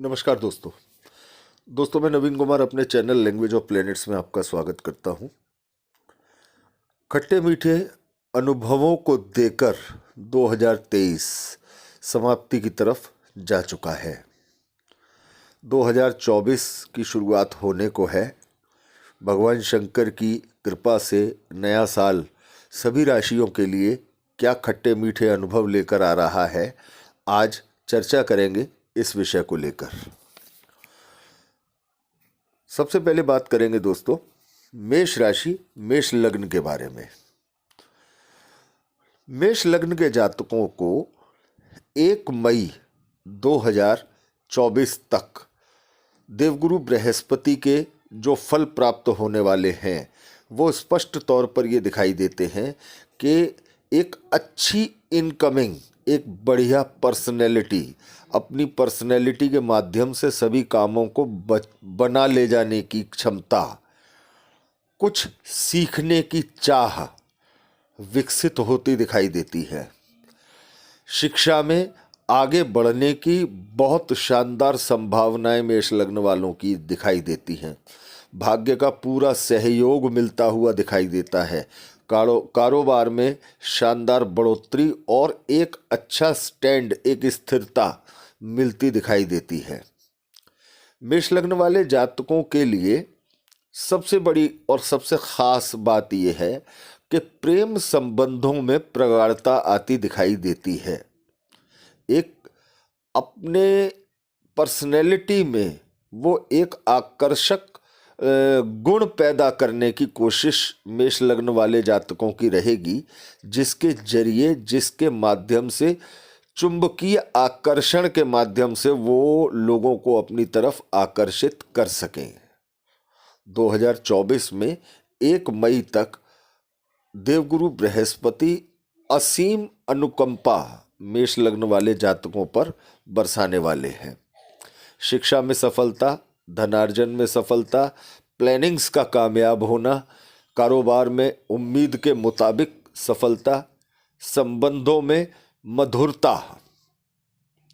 नमस्कार दोस्तों मैं नवीन कुमार अपने चैनल लैंग्वेज ऑफ प्लैनेट्स में आपका स्वागत करता हूं। खट्टे मीठे अनुभवों को देकर 2023 समाप्ति की तरफ जा चुका है। 2024 की शुरुआत होने को है। भगवान शंकर की कृपा से नया साल सभी राशियों के लिए क्या खट्टे मीठे अनुभव लेकर आ रहा है, आज चर्चा करेंगे इस विषय को लेकर। सबसे पहले बात करेंगे दोस्तों मेष राशि मेष लग्न के बारे में। मेष लग्न के जातकों को 1 मई 2024 तक देवगुरु बृहस्पति के जो फल प्राप्त होने वाले हैं वो स्पष्ट तौर पर ये दिखाई देते हैं कि एक अच्छी इनकमिंग, एक बढ़िया पर्सनैलिटी, अपनी पर्सनैलिटी के माध्यम से सभी कामों को बना ले जाने की क्षमता, कुछ सीखने की चाह विकसित होती दिखाई देती है। शिक्षा में आगे बढ़ने की बहुत शानदार संभावनाएं मेष लग्न वालों की दिखाई देती हैं। भाग्य का पूरा सहयोग मिलता हुआ दिखाई देता है। कारोबार में शानदार बढ़ोतरी और एक अच्छा स्टैंड, एक स्थिरता मिलती दिखाई देती है। मेष लग्न वाले जातकों के लिए सबसे बड़ी और सबसे खास बात यह है कि प्रेम संबंधों में प्रगाढ़ता आती दिखाई देती है। एक अपने पर्सनैलिटी में वो एक आकर्षक गुण पैदा करने की कोशिश मेष लग्न वाले जातकों की रहेगी, जिसके जरिए, जिसके माध्यम से, चुंबकीय आकर्षण के माध्यम से वो लोगों को अपनी तरफ आकर्षित कर सकें। 2024 में 1 मई तक देवगुरु बृहस्पति असीम अनुकंपा मेष लग्न वाले जातकों पर बरसाने वाले हैं। शिक्षा में सफलता, धनार्जन में सफलता, प्लानिंग्स का कामयाब होना, कारोबार में उम्मीद के मुताबिक सफलता, संबंधों में मधुरता,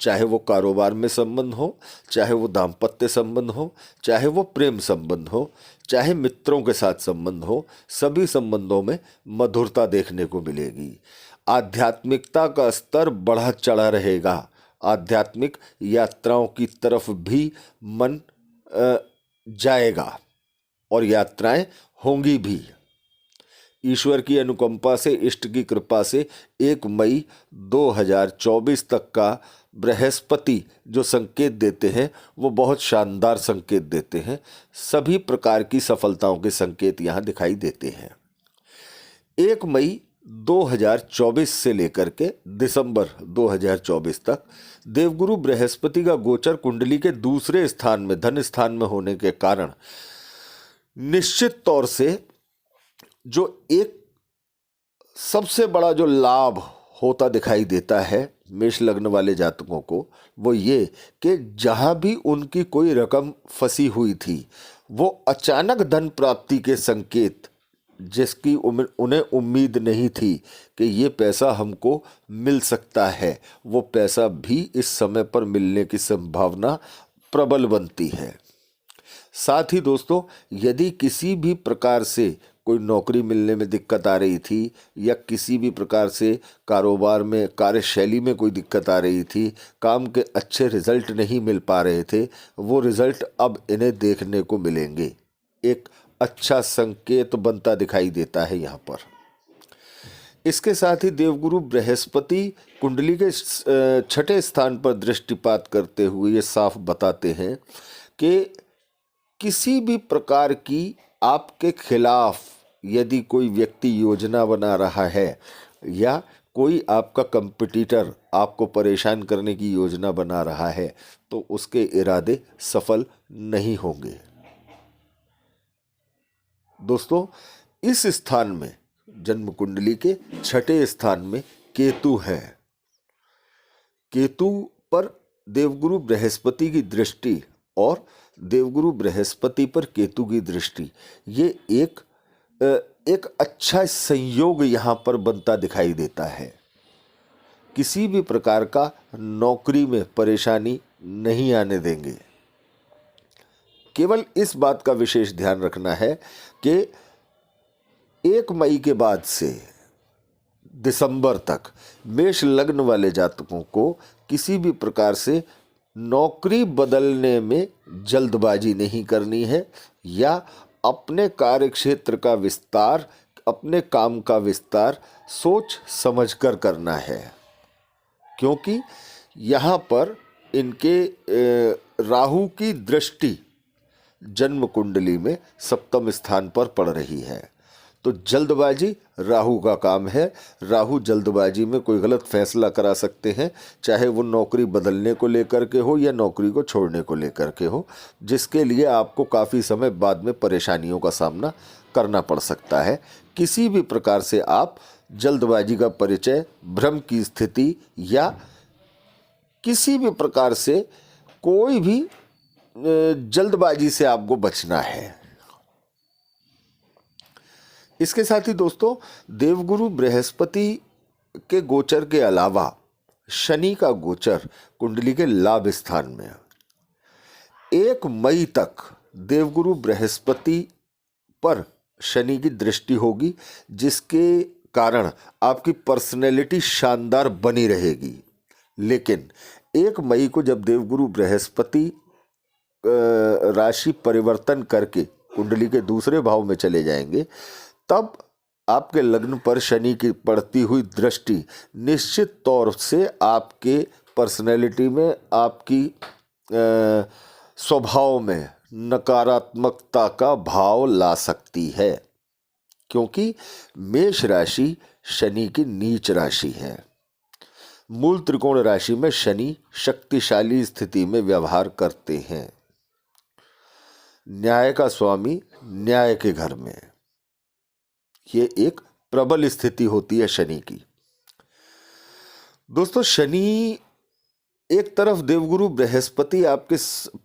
चाहे वो कारोबार में संबंध हो, चाहे वो दाम्पत्य संबंध हो, चाहे वो प्रेम संबंध हो, चाहे मित्रों के साथ संबंध हो, सभी संबंधों में मधुरता देखने को मिलेगी। आध्यात्मिकता का स्तर बढ़ा चढ़ा रहेगा। आध्यात्मिक यात्राओं की तरफ भी मन जाएगा और यात्राएं होंगी भी। ईश्वर की अनुकंपा से, इष्ट की कृपा से 1 मई 2024 तक का बृहस्पति जो संकेत देते हैं वो बहुत शानदार संकेत देते हैं। सभी प्रकार की सफलताओं के संकेत यहाँ दिखाई देते हैं। 1 मई 2024 से लेकर के दिसंबर 2024 तक देवगुरु बृहस्पति का गोचर कुंडली के दूसरे स्थान में, धन स्थान में होने के कारण निश्चित तौर से जो एक सबसे बड़ा जो लाभ होता दिखाई देता है मेष लग्न वाले जातकों को, वो ये कि जहां भी उनकी कोई रकम फंसी हुई थी वो अचानक धन प्राप्ति के संकेत, जिसकी उन्हें उम्मीद नहीं थी कि ये पैसा हमको मिल सकता है, वो पैसा भी इस समय पर मिलने की संभावना प्रबल बनती है। साथ ही दोस्तों, यदि किसी भी प्रकार से कोई नौकरी मिलने में दिक्कत आ रही थी या किसी भी प्रकार से कारोबार में, कार्यशैली में कोई दिक्कत आ रही थी, काम के अच्छे रिजल्ट नहीं मिल पा रहे थे, वो रिजल्ट अब इन्हें देखने को मिलेंगे। एक अच्छा संकेत बनता दिखाई देता है यहाँ पर। इसके साथ ही देवगुरु बृहस्पति कुंडली के 6ठे स्थान पर दृष्टिपात करते हुए ये साफ बताते हैं कि किसी भी प्रकार की आपके खिलाफ यदि कोई व्यक्ति योजना बना रहा है या कोई आपका कंपटीटर आपको परेशान करने की योजना बना रहा है तो उसके इरादे सफल नहीं होंगे। दोस्तों, इस स्थान में, जन्म कुंडली के 6ठे स्थान में केतु है। केतु पर देवगुरु बृहस्पति की दृष्टि और देवगुरु बृहस्पति पर केतु की दृष्टि, ये एक अच्छा संयोग यहाँ पर बनता दिखाई देता है। किसी भी प्रकार का नौकरी में परेशानी, नहीं आने देंगे। केवल इस बात का विशेष ध्यान रखना है कि 1 मई के बाद से दिसंबर तक मेष लग्न वाले जातकों को किसी भी प्रकार से नौकरी बदलने में जल्दबाजी नहीं करनी है या अपने कार्यक्षेत्र का विस्तार, अपने काम का विस्तार सोच समझकर करना है, क्योंकि यहाँ पर इनके राहु की दृष्टि जन्म कुंडली में सप्तम स्थान पर पड़ रही है। तो जल्दबाजी राहु का काम है। राहु जल्दबाजी में कोई गलत फैसला करा सकते हैं, चाहे वो नौकरी बदलने को लेकर के हो या नौकरी को छोड़ने को लेकर के हो, जिसके लिए आपको काफ़ी समय बाद में परेशानियों का सामना करना पड़ सकता है। किसी भी प्रकार से आप जल्दबाजी का परिचय, भ्रम की स्थिति या किसी भी प्रकार से कोई भी जल्दबाजी से आपको बचना है। इसके साथ ही दोस्तों, देवगुरु बृहस्पति के गोचर के अलावा शनि का गोचर कुंडली के लाभ स्थान में 1 मई तक देवगुरु बृहस्पति पर शनि की दृष्टि होगी, जिसके कारण आपकी पर्सनैलिटी शानदार बनी रहेगी। लेकिन 1 मई को जब देवगुरु बृहस्पति राशि परिवर्तन करके कुंडली के दूसरे भाव में चले जाएंगे, तब आपके लग्न पर शनि की पड़ती हुई दृष्टि निश्चित तौर से आपके पर्सनैलिटी में, आपकी स्वभाव में नकारात्मकता का भाव ला सकती है, क्योंकि मेष राशि शनि की नीच राशि है। मूल त्रिकोण राशि में शनि शक्तिशाली स्थिति में व्यवहार करते हैं। न्याय का स्वामी न्याय के घर में, ये एक प्रबल स्थिति होती है शनि की। दोस्तों, शनि एक तरफ देवगुरु बृहस्पति आपके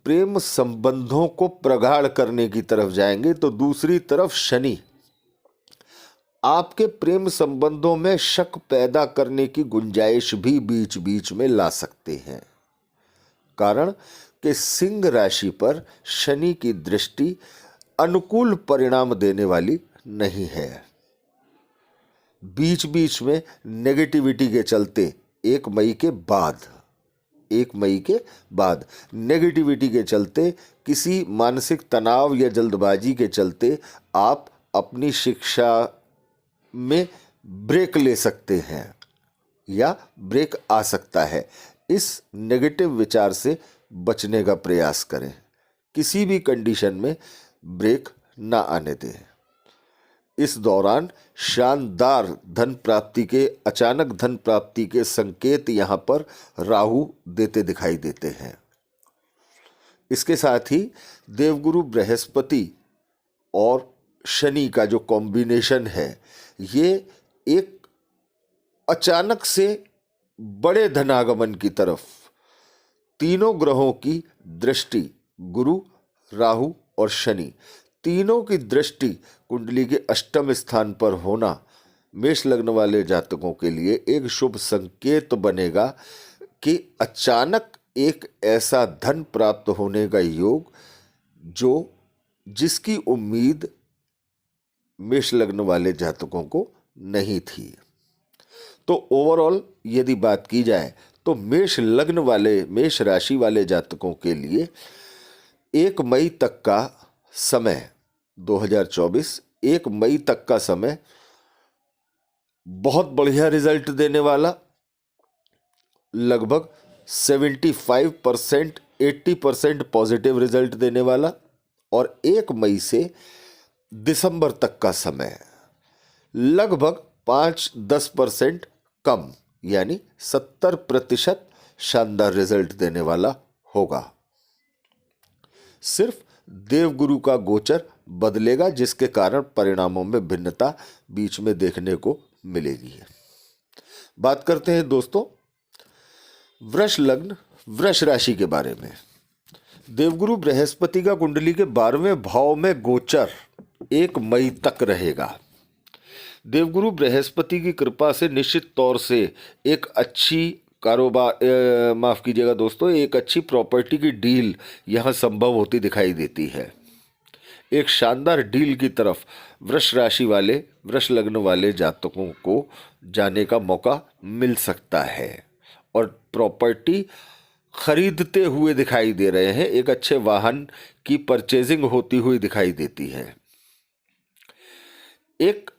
प्रेम संबंधों को प्रगाढ़ करने की तरफ जाएंगे, तो दूसरी तरफ शनि आपके प्रेम संबंधों में शक पैदा करने की गुंजाइश भी बीच बीच में ला सकते हैं। कारण कि सिंह राशि पर शनि की दृष्टि अनुकूल परिणाम देने वाली नहीं है। बीच बीच में नेगेटिविटी के चलते 1 मई के बाद नेगेटिविटी के चलते, किसी मानसिक तनाव या जल्दबाजी के चलते आप अपनी शिक्षा में ब्रेक ले सकते हैं या ब्रेक आ सकता है। इस नेगेटिव विचार से बचने का प्रयास करें। किसी भी कंडीशन में ब्रेक ना आने दें। इस दौरान शानदार धन प्राप्ति के, अचानक धन प्राप्ति के संकेत यहाँ पर राहु देते दिखाई देते हैं। इसके साथ ही देवगुरु बृहस्पति और शनि का जो कॉम्बिनेशन है, ये एक अचानक से बड़े धनागमन की तरफ, तीनों ग्रहों की दृष्टि, गुरु, राहु और शनि, तीनों की दृष्टि कुंडली के अष्टम स्थान पर होना मेष लग्न वाले जातकों के लिए एक शुभ संकेत बनेगा कि अचानक एक ऐसा धन प्राप्त होने का योग जिसकी उम्मीद मेष लग्न वाले जातकों को नहीं थी। तो ओवरऑल यदि बात की जाए तो मेष राशि वाले जातकों के लिए 1 मई तक का समय 2024, 1 मई तक का समय बहुत बढ़िया रिजल्ट देने वाला, लगभग 75% 80% पॉजिटिव रिजल्ट देने वाला, और 1 मई से दिसंबर तक का समय लगभग 5-10% कम, यानी 70% शानदार रिजल्ट देने वाला होगा। सिर्फ देवगुरु का गोचर बदलेगा, जिसके कारण परिणामों में भिन्नता बीच में देखने को मिलेगी। बात करते हैं दोस्तों वृष लग्न, वृष राशि के बारे में। देवगुरु बृहस्पति का कुंडली के 12वें भाव में गोचर 1 मई तक रहेगा। देवगुरु बृहस्पति की कृपा से निश्चित तौर से एक अच्छी कारोबार, माफ़ कीजिएगा दोस्तों, एक अच्छी प्रॉपर्टी की डील यहाँ संभव होती दिखाई देती है। एक शानदार डील की तरफ वृष राशि वाले, वृष लग्न वाले जातकों को जाने का मौका मिल सकता है और प्रॉपर्टी खरीदते हुए दिखाई दे रहे हैं। एक अच्छे वाहन की परचेजिंग होती हुई दिखाई देती है। एक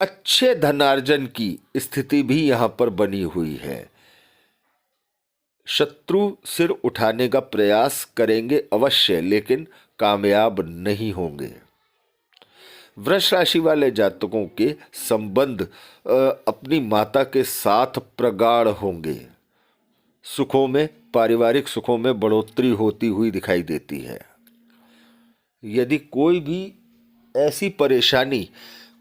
अच्छे धनार्जन की स्थिति भी यहां पर बनी हुई है। शत्रु सिर उठाने का प्रयास करेंगे अवश्य, लेकिन कामयाब नहीं होंगे। वृष राशि वाले जातकों के संबंध अपनी माता के साथ प्रगाढ़ होंगे। सुखों में, पारिवारिक सुखों में बढ़ोतरी होती हुई दिखाई देती है। यदि कोई भी ऐसी परेशानी,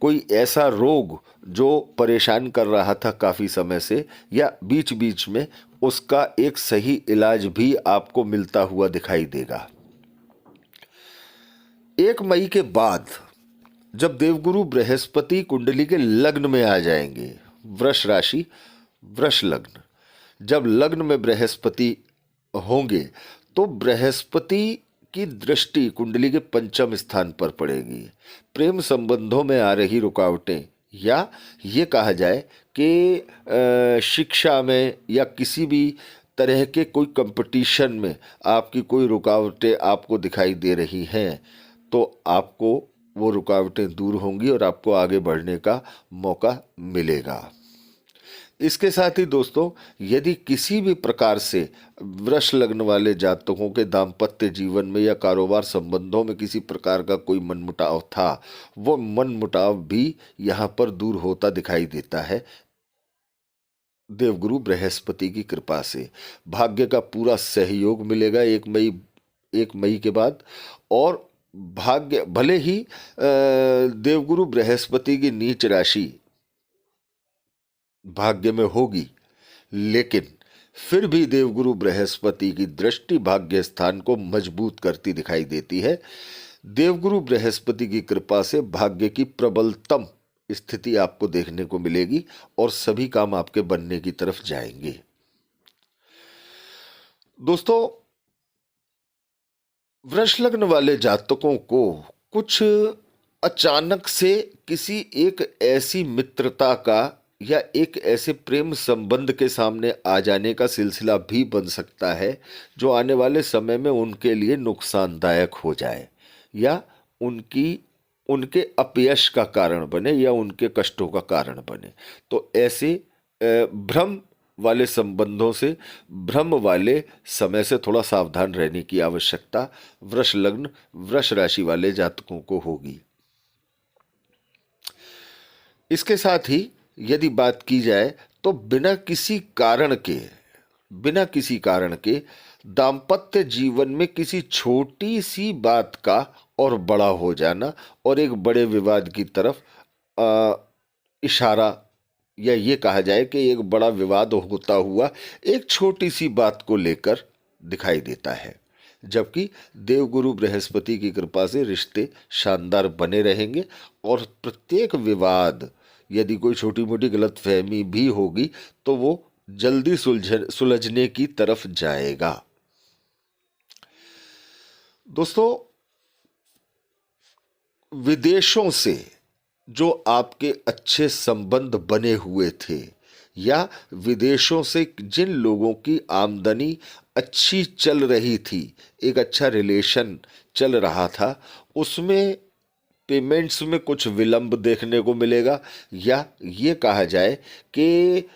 कोई ऐसा रोग जो परेशान कर रहा था काफ़ी समय से, या बीच बीच में, उसका एक सही इलाज भी आपको मिलता हुआ दिखाई देगा। 1 मई के बाद जब देवगुरु बृहस्पति कुंडली के लग्न में आ जाएंगे, वृष राशि, वृष लग्न, जब लग्न में बृहस्पति होंगे तो बृहस्पति की दृष्टि कुंडली के पंचम स्थान पर पड़ेगी। प्रेम संबंधों में आ रही रुकावटें, या ये कहा जाए कि शिक्षा में या किसी भी तरह के कोई कंपटीशन में आपकी कोई रुकावटें आपको दिखाई दे रही हैं, तो आपको वो रुकावटें दूर होंगी और आपको आगे बढ़ने का मौका मिलेगा। इसके साथ ही दोस्तों, यदि किसी भी प्रकार से वृष लग्न वाले जातकों के दाम्पत्य जीवन में या कारोबार संबंधों में किसी प्रकार का कोई मनमुटाव था, वो मनमुटाव भी यहाँ पर दूर होता दिखाई देता है देवगुरु बृहस्पति की कृपा से। भाग्य का पूरा सहयोग मिलेगा 1 मई के बाद। और भाग्य भले ही देवगुरु बृहस्पति की नीच राशि भाग्य में होगी, लेकिन फिर भी देवगुरु बृहस्पति की दृष्टि भाग्य स्थान को मजबूत करती दिखाई देती है। देवगुरु बृहस्पति की कृपा से भाग्य की प्रबलतम स्थिति आपको देखने को मिलेगी और सभी काम आपके बनने की तरफ जाएंगे। दोस्तों, वृष लग्न वाले जातकों को कुछ अचानक से किसी एक ऐसी मित्रता का या एक ऐसे प्रेम संबंध के सामने आ जाने का सिलसिला भी बन सकता है जो आने वाले समय में उनके लिए नुकसानदायक हो जाए, या उनके अपयश का कारण बने, या उनके कष्टों का कारण बने। तो ऐसे भ्रम वाले संबंधों से, भ्रम वाले समय से थोड़ा सावधान रहने की आवश्यकता वृष लग्न, वृष राशि वाले जातकों को होगी। इसके साथ ही यदि बात की जाए तो बिना किसी कारण के दाम्पत्य जीवन में किसी छोटी सी बात का और बड़ा हो जाना और एक बड़े विवाद की तरफ इशारा, या ये कहा जाए कि एक बड़ा विवाद होता हुआ एक छोटी सी बात को लेकर दिखाई देता है। जबकि देवगुरु बृहस्पति की कृपा से रिश्ते शानदार बने रहेंगे और प्रत्येक विवाद, यदि कोई छोटी मोटी गलतफहमी भी होगी तो वो जल्दी सुलझने की तरफ जाएगा। दोस्तों, विदेशों से जो आपके अच्छे संबंध बने हुए थे, या विदेशों से जिन लोगों की आमदनी अच्छी चल रही थी, एक अच्छा रिलेशन चल रहा था, उसमें पेमेंट्स में कुछ विलंब देखने को मिलेगा, या ये कहा जाए कि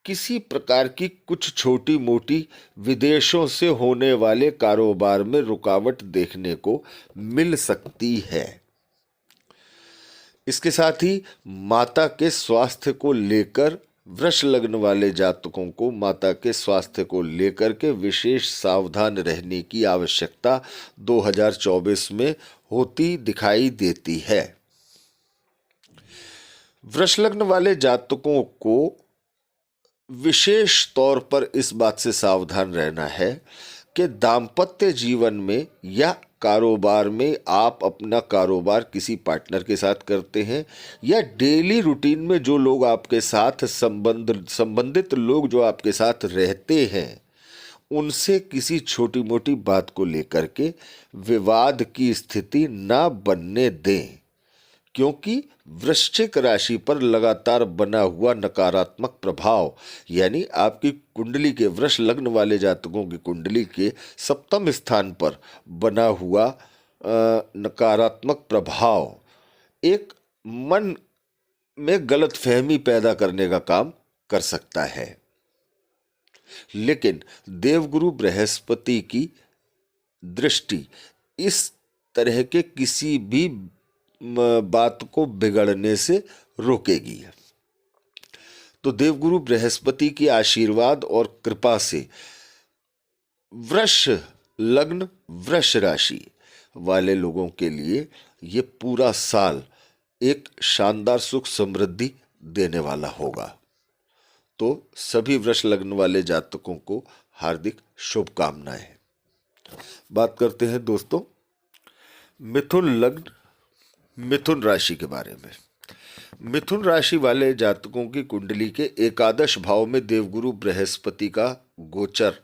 किसी प्रकार की कुछ छोटी मोटी विदेशों से होने वाले कारोबार में रुकावट देखने को मिल सकती है। इसके साथ ही माता के स्वास्थ्य को लेकर वृष लग्न वाले जातकों को माता के स्वास्थ्य को लेकर के विशेष सावधान रहने की आवश्यकता 2024 में होती दिखाई देती है। वृष लग्न वाले जातकों को विशेष तौर पर इस बात से सावधान रहना है कि दाम्पत्य जीवन में या कारोबार में आप अपना कारोबार किसी पार्टनर के साथ करते हैं या डेली रूटीन में जो लोग आपके साथ संबंधित लोग जो आपके साथ रहते हैं उनसे किसी छोटी मोटी बात को लेकर के विवाद की स्थिति ना बनने दें, क्योंकि वृश्चिक राशि पर लगातार बना हुआ नकारात्मक प्रभाव यानी आपकी कुंडली के वृष लग्न वाले जातकों की कुंडली के सप्तम स्थान पर बना हुआ नकारात्मक प्रभाव एक मन में गलतफहमी पैदा करने का काम कर सकता है। लेकिन देवगुरु बृहस्पति की दृष्टि इस तरह के किसी भी बात को बिगड़ने से रोकेगी। तो देवगुरु बृहस्पति की आशीर्वाद और कृपा से वृष लग्न वृष राशि वाले लोगों के लिए ये पूरा साल एक शानदार सुख समृद्धि देने वाला होगा। तो सभी वृष लग्न वाले जातकों को हार्दिक शुभकामनाएं। बात करते हैं दोस्तों मिथुन लग्न मिथुन राशि के बारे में। मिथुन राशि वाले जातकों की कुंडली के एकादश भाव में देवगुरु बृहस्पति का गोचर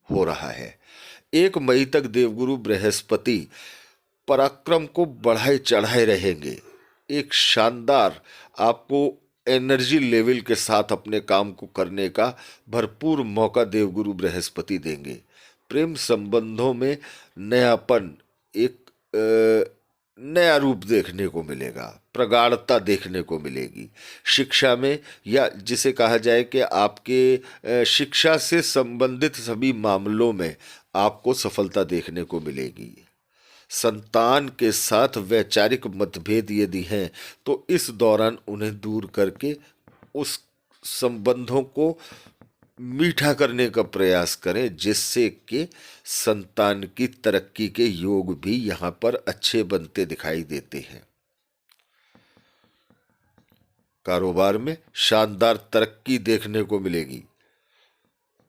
हो रहा है। 1 मई तक देवगुरु बृहस्पति पराक्रम को बढ़ाए चढ़ाए रहेंगे। एक शानदार आपको एनर्जी लेवल के साथ अपने काम को करने का भरपूर मौका देवगुरु बृहस्पति देंगे। प्रेम संबंधों में नयापन, एक नया रूप देखने को मिलेगा, प्रगाढ़ता देखने को मिलेगी। शिक्षा में या जिसे कहा जाए कि आपके शिक्षा से संबंधित सभी मामलों में आपको सफलता देखने को मिलेगी। संतान के साथ वैचारिक मतभेद यदि हैं तो इस दौरान उन्हें दूर करके उस संबंधों को मीठा करने का प्रयास करें, जिससे कि संतान की तरक्की के योग भी यहाँ पर अच्छे बनते दिखाई देते हैं। कारोबार में शानदार तरक्की देखने को मिलेगी।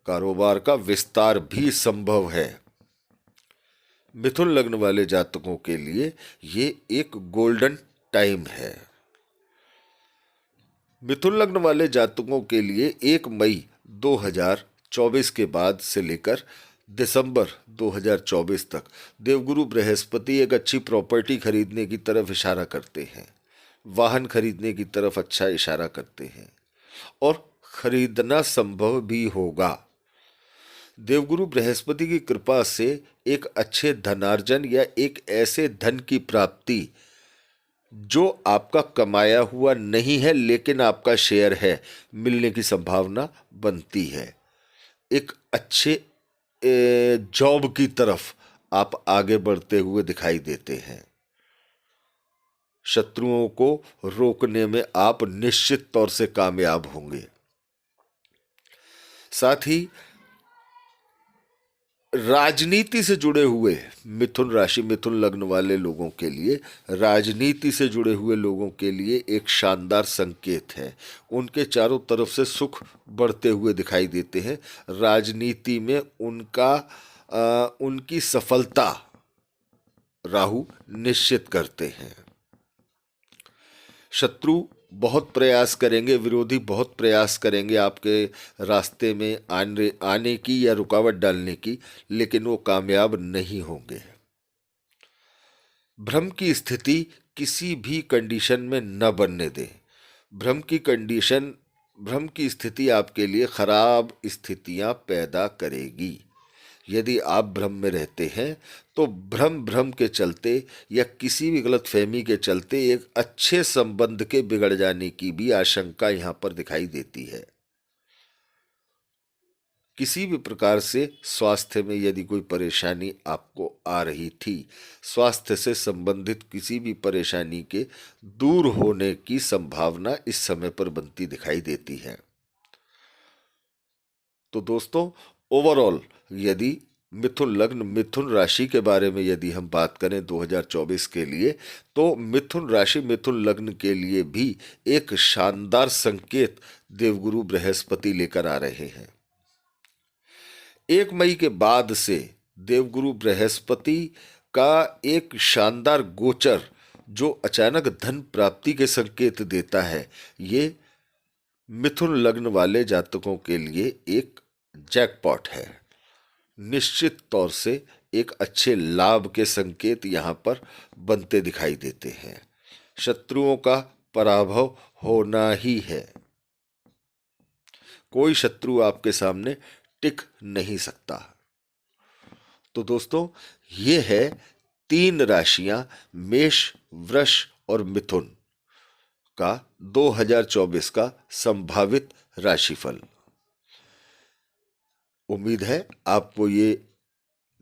कारोबार का विस्तार भी संभव है। मिथुन लग्न वाले जातकों के लिए ये एक गोल्डन टाइम है। मिथुन लग्न वाले जातकों के लिए 1 मई 2024 के बाद से लेकर दिसंबर 2024 तक देवगुरु बृहस्पति एक अच्छी प्रॉपर्टी खरीदने की तरफ इशारा करते हैं, वाहन खरीदने की तरफ अच्छा इशारा करते हैं और खरीदना संभव भी होगा। देवगुरु बृहस्पति की कृपा से एक अच्छे धनार्जन या एक ऐसे धन की प्राप्ति जो आपका कमाया हुआ नहीं है लेकिन आपका शेयर है, मिलने की संभावना बनती है। एक अच्छे जॉब की तरफ आप आगे बढ़ते हुए दिखाई देते हैं। शत्रुओं को रोकने में आप निश्चित तौर से कामयाब होंगे। साथ ही राजनीति से जुड़े हुए मिथुन राशि मिथुन लग्न वाले लोगों के लिए, राजनीति से जुड़े हुए लोगों के लिए एक शानदार संकेत है। उनके चारों तरफ से सुख बढ़ते हुए दिखाई देते हैं। राजनीति में उनकी सफलता राहु निश्चित करते हैं। शत्रु बहुत प्रयास करेंगे, विरोधी बहुत प्रयास करेंगे आपके रास्ते में आने की या रुकावट डालने की, लेकिन वो कामयाब नहीं होंगे। भ्रम की स्थिति किसी भी कंडीशन में न बनने दें। भ्रम की स्थिति आपके लिए खराब स्थितियां पैदा करेगी। यदि आप भ्रम में रहते हैं तो भ्रम के चलते या किसी भी गलतफहमी के चलते एक अच्छे संबंध के बिगड़ जाने की भी आशंका यहाँ पर दिखाई देती है। किसी भी प्रकार से स्वास्थ्य में यदि कोई परेशानी आपको आ रही थी, स्वास्थ्य से संबंधित किसी भी परेशानी के दूर होने की संभावना इस समय पर बनती दिखाई देती है। तो दोस्तों, ओवरऑल यदि मिथुन लग्न मिथुन राशि के बारे में यदि हम बात करें 2024 के लिए, तो मिथुन राशि मिथुन लग्न के लिए भी एक शानदार संकेत देवगुरु बृहस्पति लेकर आ रहे हैं। 1 मई के बाद से देवगुरु बृहस्पति का एक शानदार गोचर जो अचानक धन प्राप्ति के संकेत देता है, ये मिथुन लग्न वाले जातकों के लिए एक जैकपॉट है। निश्चित तौर से एक अच्छे लाभ के संकेत यहाँ पर बनते दिखाई देते हैं। शत्रुओं का पराभव होना ही है। कोई शत्रु आपके सामने टिक नहीं सकता। तो दोस्तों, ये है 3 राशियां मेष, वृष और मिथुन का 2024 का संभावित राशिफल। उम्मीद है आपको ये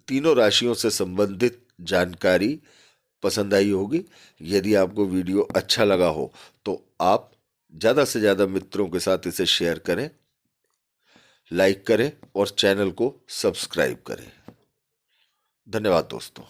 तीनों राशियों से संबंधित जानकारी पसंद आई होगी। यदि आपको वीडियो अच्छा लगा हो तो आप ज़्यादा से ज़्यादा मित्रों के साथ इसे शेयर करें, लाइक करें और चैनल को सब्सक्राइब करें। धन्यवाद दोस्तों।